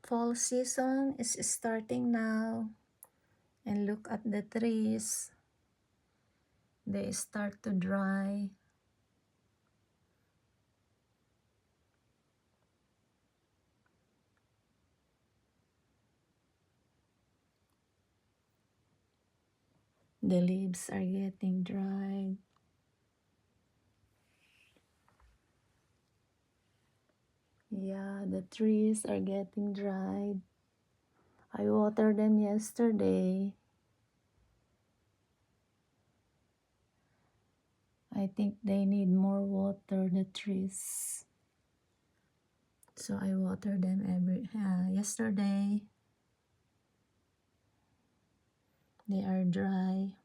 fall season is starting now. And look at the trees. They start to dry. The leaves are getting dried. Yeah, the trees are getting dried. I watered them yesterday. I think they need more water, the trees. So I watered them yesterday. They are dry.